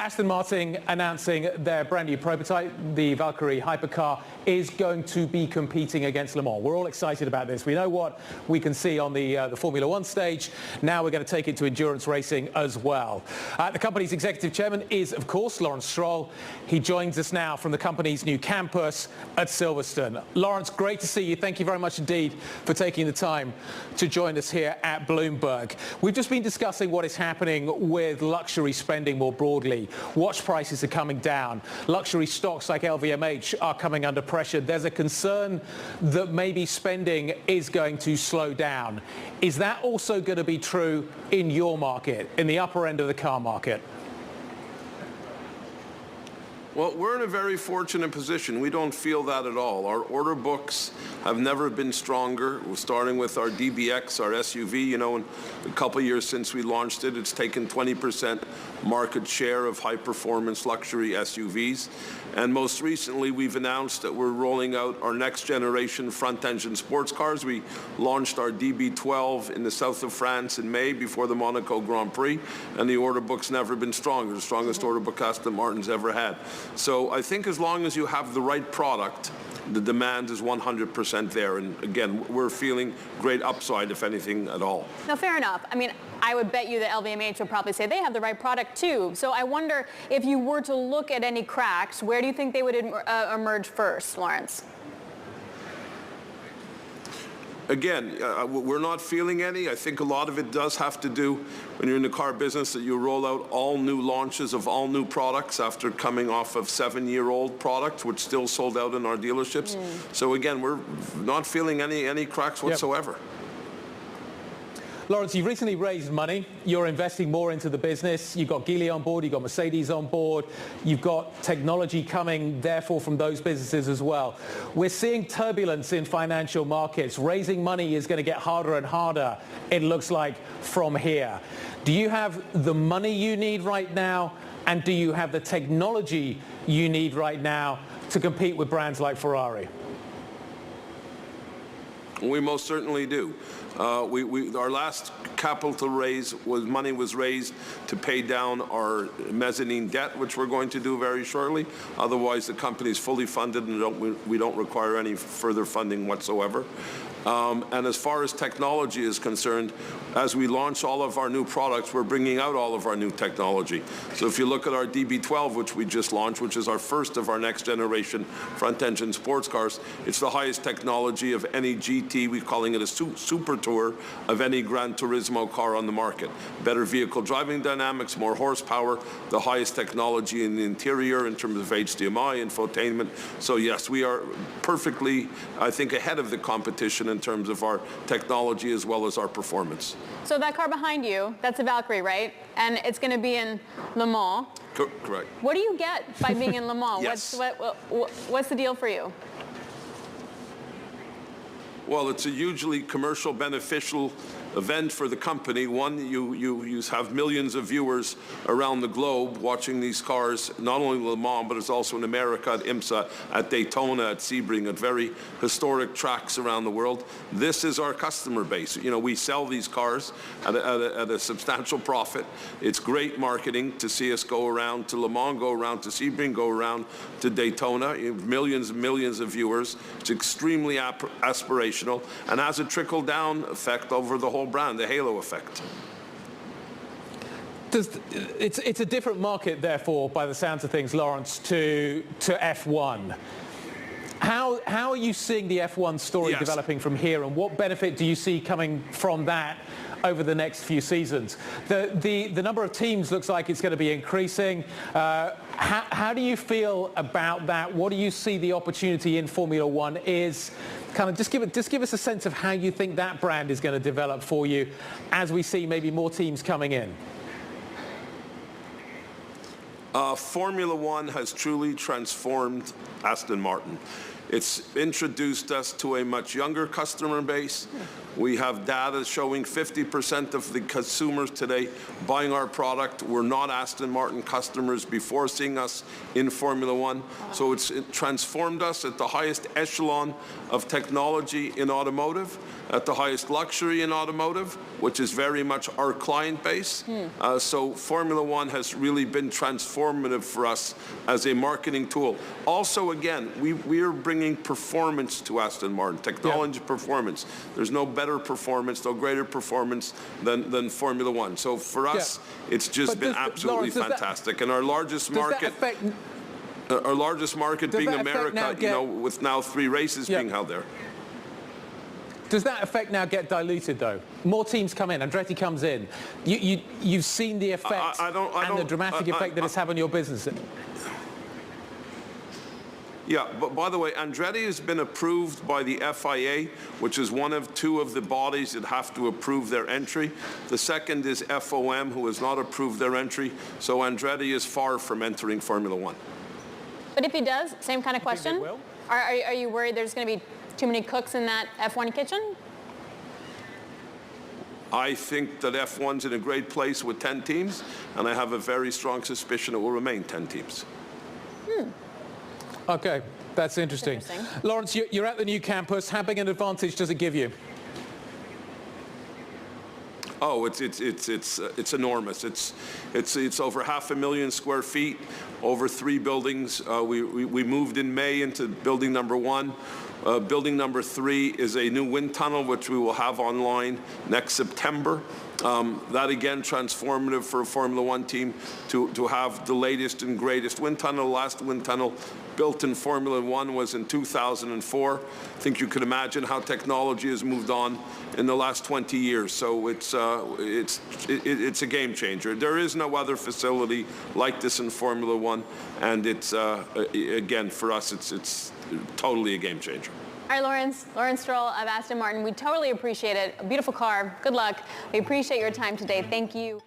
Aston Martin announcing their brand new prototype, the Valkyrie Hypercar, is going to be competing against Le Mans. We're all excited about this. We know what we can see on the Formula One stage. Now we're going to take it to endurance racing as well. The company's executive chairman is, of course, Lawrence Stroll. He joins us now from the company's new campus at Silverstone. Lawrence, great to see you. Thank you very much indeed for taking the time to join us here at Bloomberg. We've just been discussing what is happening with luxury spending more broadly. Watch prices are coming down. Luxury stocks like LVMH are coming under pressure. There's a concern that maybe spending is going to slow down. Is that also going to be true in your market, in the upper end of the car market? Well, we're in a very fortunate position. We don't feel that at all. Our order books have never been stronger. We're starting with our DBX, our SUV. You know, in a couple of years since we launched it, it's taken 20% market share of high-performance luxury SUVs. And most recently, we've announced that we're rolling out our next-generation front-engine sports cars. We launched our DB12 in the south of France in May before the Monaco Grand Prix, and the order book's never been stronger, the strongest order book Aston Martin's ever had. So I think as long as you have the right product, the demand is 100% there. And again, we're feeling great upside, if anything at all. Now, fair enough. I mean, I would bet you that LVMH would probably say they have the right product too. So I wonder if you were to look at any cracks, where do you think they would emerge first, Lawrence? Again, we're not feeling any. I think a lot of it does have to do, when you're in the car business, that you roll out all new launches of all new products after coming off of 7-year-old products, which still sold out in our dealerships. So again, we're not feeling any cracks whatsoever. Yep. Lawrence, you've recently raised money. You're investing more into the business. You've got Geely on board. You've got Mercedes on board. You've got technology coming, therefore, from those businesses as well. We're seeing turbulence in financial markets. Raising money is going to get harder and harder, it looks like, from here. Do you have the money you need right now? And do you have the technology you need right now to compete with brands like Ferrari? We most certainly do. Our last capital raise money was raised to pay down our mezzanine debt, which we're going to do very shortly. Otherwise, the company is fully funded and we don't require any further funding whatsoever. And as far as technology is concerned, as we launch all of our new products, we're bringing out all of our new technology. So if you look at our DB12, which we just launched, which is our first of our next generation front-engine sports cars, it's the highest technology of any GT. We're calling it a super tour of any Gran Turismo car on the market. Better vehicle driving dynamics, more horsepower, the highest technology in the interior in terms of HDMI, infotainment. So yes, we are perfectly, I think, ahead of the competition in terms of our technology as well as our performance. So that car behind you, that's a Valkyrie, right? And it's going to be in Le Mans. Correct. What do you get by being in Le Mans? Yes. What's the deal for you? Well, it's a hugely commercial beneficial event for the company. One, you have millions of viewers around the globe watching these cars, not only Le Mans, but it's also in America, at IMSA, at Daytona, at Sebring, at very historic tracks around the world. This is our customer base. You know, we sell these cars at a substantial profit. It's great marketing to see us go around to Le Mans, go around to Sebring, go around to Daytona. Millions and millions of viewers. It's extremely aspirational and has a trickle-down effect over the whole brand, the halo effect. It's a different market, therefore, by the sounds of things, Lawrence, to F1. How are you seeing the F1 story developing from here, and what benefit do you see coming from that over the next few seasons? The number of teams looks like it's going to be increasing. How do you feel about that? What do you see the opportunity in Formula One is? Kind of just give us a sense of how you think that brand is going to develop for you as we see maybe more teams coming in. Formula One has truly transformed Aston Martin. It's introduced us to a much younger customer base, We have data showing 50% of the consumers today buying our product were not Aston Martin customers before seeing us in Formula One. So it transformed us at the highest echelon of technology in automotive, at the highest luxury in automotive, which is very much our client base. So Formula One has really been transformative for us as a marketing tool. Also, again, we are bringing performance to Aston Martin, technology performance. There's no better performance, no greater performance than Formula One. So for us, it's just been absolutely fantastic. And our largest market, being America, you know, with now 3 races being held there. Does that effect now get diluted, though? More teams come in, Andretti comes in. You've seen the effect and the dramatic effect that it's had on your business. Yeah, but by the way, Andretti has been approved by the FIA, which is one of 2 of the bodies that have to approve their entry. The second is FOM, who has not approved their entry. So Andretti is far from entering Formula One. But if he does, same kind of question. Are you worried there's going to be too many cooks in that F1 kitchen? I think that F1's in a great place with 10 teams, and I have a very strong suspicion it will remain 10 teams. Okay, that's interesting. Lawrence, you're at the new campus. How big an advantage does it give you? Oh, it's enormous. It's over 500,000 square feet, over 3 buildings. We moved in May into building number 1. Building number 3 is a new wind tunnel, which we will have online next September. That again, transformative for a Formula One team to have the latest and greatest wind tunnel. The last wind tunnel built in Formula One was in 2004. I think you can imagine how technology has moved on in the last 20 years. So it's a game changer. There is no other facility like this in Formula One, and it's again, for us, it's totally a game changer. All right, Lawrence Stroll of Aston Martin, we totally appreciate it. A beautiful car. Good luck. We appreciate your time today. Thank you.